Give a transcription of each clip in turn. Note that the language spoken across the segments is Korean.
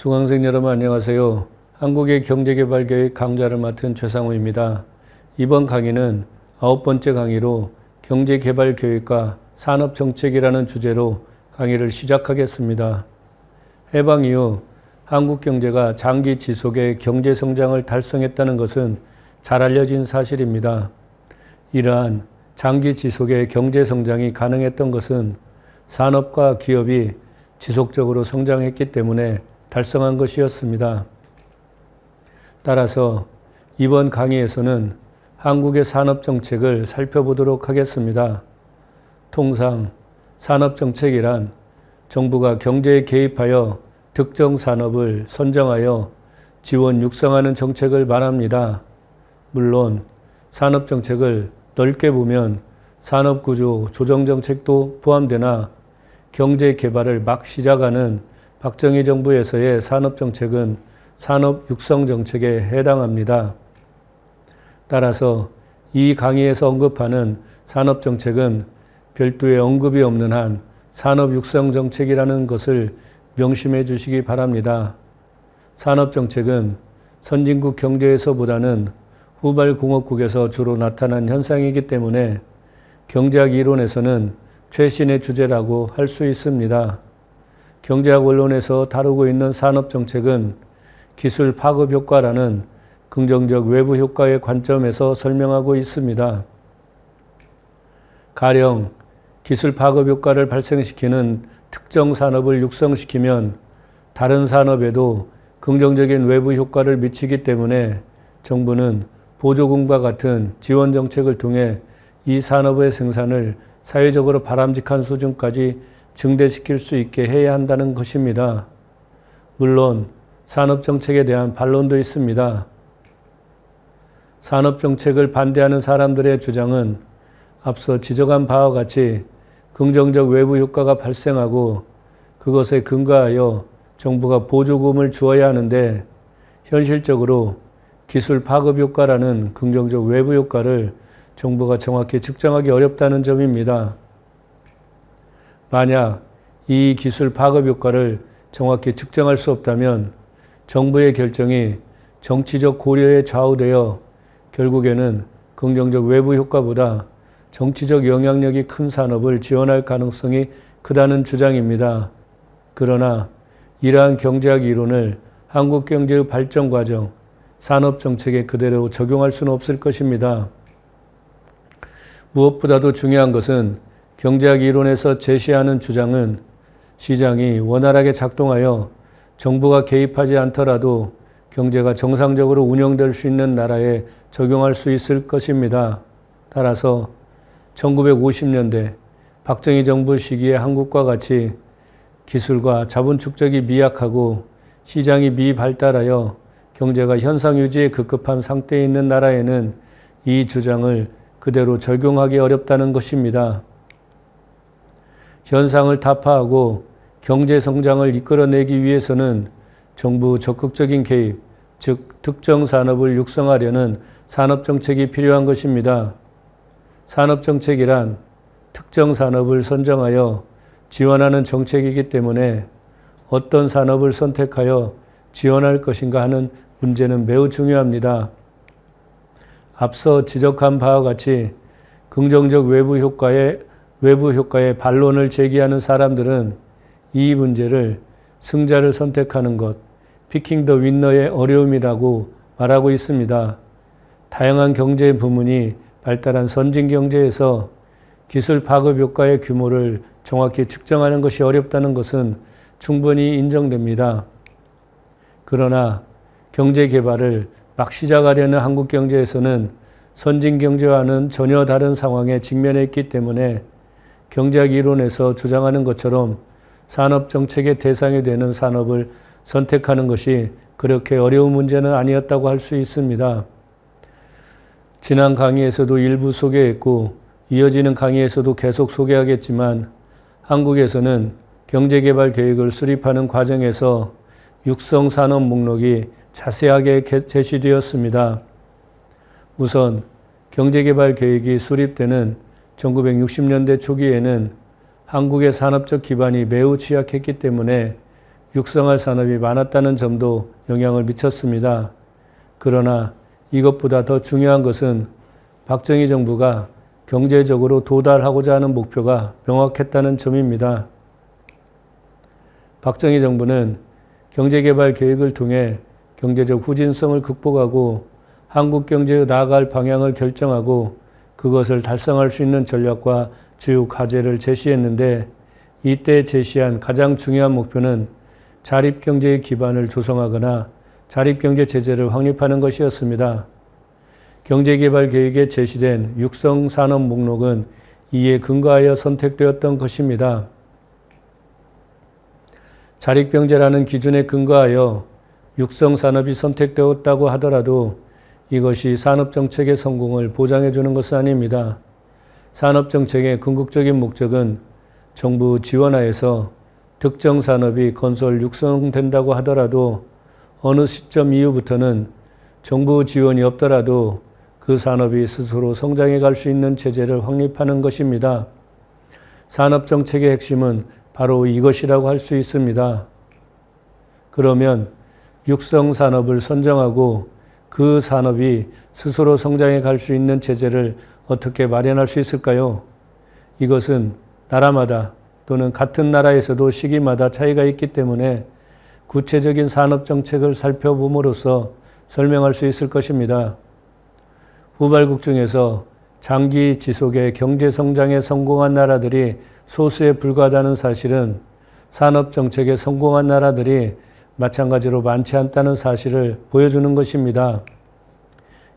수강생 여러분 안녕하세요. 한국의 경제개발계획 강좌를 맡은 최상우입니다. 이번 강의는 9번째 강의로 경제개발계획과 산업정책이라는 주제로 강의를 시작하겠습니다. 해방 이후 한국 경제가 장기 지속의 경제성장을 달성했다는 것은 잘 알려진 사실입니다. 이러한 장기 지속의 경제성장이 가능했던 것은 산업과 기업이 지속적으로 성장했기 때문에 달성한 것이었습니다. 따라서 이번 강의에서는 한국의 산업정책을 살펴보도록 하겠습니다. 통상 산업정책이란 정부가 경제에 개입하여 특정 산업을 선정하여 지원 육성하는 정책을 말합니다. 물론 산업정책을 넓게 보면 산업구조 조정정책도 포함되나 경제개발을 막 시작하는 박정희 정부에서의 산업정책은 산업육성정책에 해당합니다. 따라서 이 강의에서 언급하는 산업정책은 별도의 언급이 없는 한 산업육성정책이라는 것을 명심해 주시기 바랍니다. 산업정책은 선진국 경제에서보다는 후발공업국에서 주로 나타난 현상이기 때문에 경제학 이론에서는 최신의 주제라고 할 수 있습니다. 경제학 원론에서 다루고 있는 산업정책은 기술 파급 효과라는 긍정적 외부 효과의 관점에서 설명하고 있습니다. 가령 기술 파급 효과를 발생시키는 특정 산업을 육성시키면 다른 산업에도 긍정적인 외부 효과를 미치기 때문에 정부는 보조금과 같은 지원 정책을 통해 이 산업의 생산을 사회적으로 바람직한 수준까지 증대시킬 수 있게 해야 한다는 것입니다. 물론 산업정책에 대한 반론도 있습니다. 산업정책을 반대하는 사람들의 주장은 앞서 지적한 바와 같이 긍정적 외부 효과가 발생하고 그것에 근거하여 정부가 보조금을 주어야 하는데 현실적으로 기술 파급 효과라는 긍정적 외부 효과를 정부가 정확히 측정하기 어렵다는 점입니다. 만약 이 기술 파급 효과를 정확히 측정할 수 없다면 정부의 결정이 정치적 고려에 좌우되어 결국에는 긍정적 외부 효과보다 정치적 영향력이 큰 산업을 지원할 가능성이 크다는 주장입니다. 그러나 이러한 경제학 이론을 한국 경제의 발전 과정, 산업정책에 그대로 적용할 수는 없을 것입니다. 무엇보다도 중요한 것은 경제학 이론에서 제시하는 주장은 시장이 원활하게 작동하여 정부가 개입하지 않더라도 경제가 정상적으로 운영될 수 있는 나라에 적용할 수 있을 것입니다. 따라서 1950년대 박정희 정부 시기의 한국과 같이 기술과 자본 축적이 미약하고 시장이 미발달하여 경제가 현상 유지에 급급한 상태에 있는 나라에는 이 주장을 그대로 적용하기 어렵다는 것입니다. 현상을 타파하고 경제 성장을 이끌어내기 위해서는 정부 적극적인 개입, 즉 특정 산업을 육성하려는 산업정책이 필요한 것입니다. 산업정책이란 특정 산업을 선정하여 지원하는 정책이기 때문에 어떤 산업을 선택하여 지원할 것인가 하는 문제는 매우 중요합니다. 앞서 지적한 바와 같이 긍정적 외부 효과의 반론을 제기하는 사람들은 이 문제를 승자를 선택하는 것, 피킹 더 윈너의 어려움이라고 말하고 있습니다. 다양한 경제 부문이 발달한 선진 경제에서 기술 파급 효과의 규모를 정확히 측정하는 것이 어렵다는 것은 충분히 인정됩니다. 그러나 경제 개발을 막 시작하려는 한국 경제에서는 선진 경제와는 전혀 다른 상황에 직면해 있기 때문에 경제학 이론에서 주장하는 것처럼 산업정책의 대상이 되는 산업을 선택하는 것이 그렇게 어려운 문제는 아니었다고 할 수 있습니다. 지난 강의에서도 일부 소개했고 이어지는 강의에서도 계속 소개하겠지만 한국에서는 경제개발 계획을 수립하는 과정에서 육성산업 목록이 자세하게 제시되었습니다. 우선 경제개발 계획이 수립되는 1960년대 초기에는 한국의 산업적 기반이 매우 취약했기 때문에 육성할 산업이 많았다는 점도 영향을 미쳤습니다. 그러나 이것보다 더 중요한 것은 박정희 정부가 경제적으로 도달하고자 하는 목표가 명확했다는 점입니다. 박정희 정부는 경제개발 계획을 통해 경제적 후진성을 극복하고 한국 경제의 나아갈 방향을 결정하고 그것을 달성할 수 있는 전략과 주요 과제를 제시했는데, 이때 제시한 가장 중요한 목표는 자립경제의 기반을 조성하거나 자립경제 체제를 확립하는 것이었습니다. 경제개발 계획에 제시된 육성산업 목록은 이에 근거하여 선택되었던 것입니다. 자립경제라는 기준에 근거하여 육성산업이 선택되었다고 하더라도 이것이 산업정책의 성공을 보장해 주는 것은 아닙니다. 산업정책의 궁극적인 목적은 정부 지원하에서 특정 산업이 건설 육성된다고 하더라도 어느 시점 이후부터는 정부 지원이 없더라도 그 산업이 스스로 성장해 갈 수 있는 체제를 확립하는 것입니다. 산업정책의 핵심은 바로 이것이라고 할 수 있습니다. 그러면 육성산업을 선정하고 그 산업이 스스로 성장해 갈 수 있는 체제를 어떻게 마련할 수 있을까요? 이것은 나라마다 또는 같은 나라에서도 시기마다 차이가 있기 때문에 구체적인 산업정책을 살펴봄으로써 설명할 수 있을 것입니다. 후발국 중에서 장기 지속의 경제성장에 성공한 나라들이 소수에 불과하다는 사실은 산업정책에 성공한 나라들이 마찬가지로 많지 않다는 사실을 보여주는 것입니다.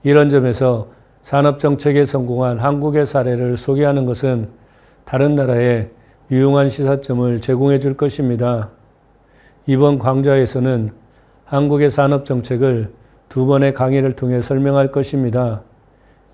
이런 점에서 산업정책에 성공한 한국의 사례를 소개하는 것은 다른 나라에 유용한 시사점을 제공해 줄 것입니다. 이번 강좌에서는 한국의 산업정책을 두 번의 강의를 통해 설명할 것입니다.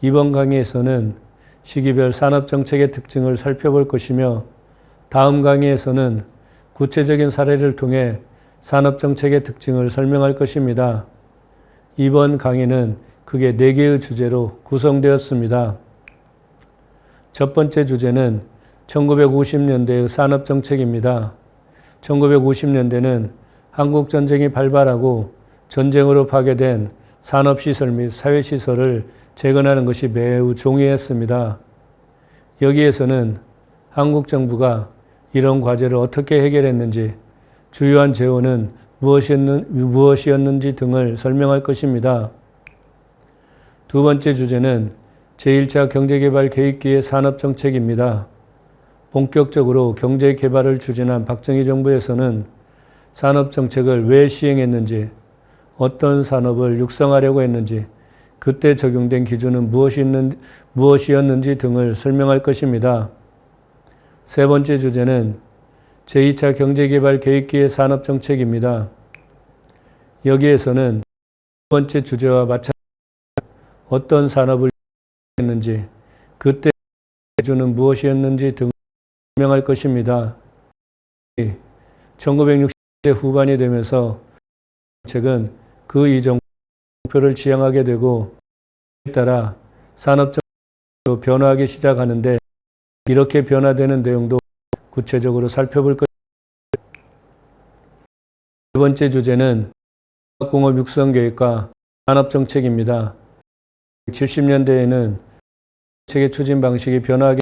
이번 강의에서는 시기별 산업정책의 특징을 살펴볼 것이며, 다음 강의에서는 구체적인 사례를 통해 산업정책의 특징을 설명할 것입니다. 이번 강의는 크게 4개의 주제로 구성되었습니다. 첫 번째 주제는 1950년대의 산업정책입니다. 1950년대는 한국전쟁이 발발하고 전쟁으로 파괴된 산업시설 및 사회시설을 재건하는 것이 매우 중요했습니다. 여기에서는 한국 정부가 이런 과제를 어떻게 해결했는지, 주요한 재원은 무엇이었는지 등을 설명할 것입니다. 두 번째 주제는 제1차 경제개발계획기의 산업정책입니다. 본격적으로 경제개발을 추진한 박정희 정부에서는 산업정책을 왜 시행했는지, 어떤 산업을 육성하려고 했는지, 그때 적용된 기준은 무엇이었는지 등을 설명할 것입니다. 세 번째 주제는 제2차 경제개발계획기의 산업정책입니다. 여기에서는 두 번째 주제와 마찬가지로 어떤 산업을 했는지, 그때 기준은 무엇이었는지 등을 설명할 것입니다. 1960년대 후반이 되면서 정책은 그 이전 목표를 지향하게 되고, 그에 따라 산업정책도 변화하기 시작하는데, 이렇게 변화되는 내용도 구체적으로 살펴볼 것입니다. 네 번째 주제는 공업 육성 계획과 산업정책입니다. 70년대에는 정책의 추진 방식이 변화하게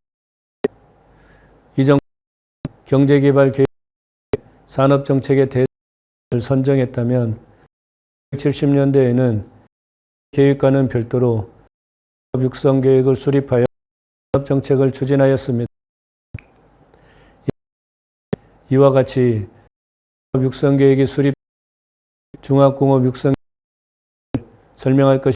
이전 경제개발 계획 산업정책의 대상을 선정했다면 70년대에는 계획과는 별도로 육성 계획을 수립하여 산업정책을 추진하였습니다. 이와 같이 육성 계획이 수립 종합공업 육성 설명할 것입니다.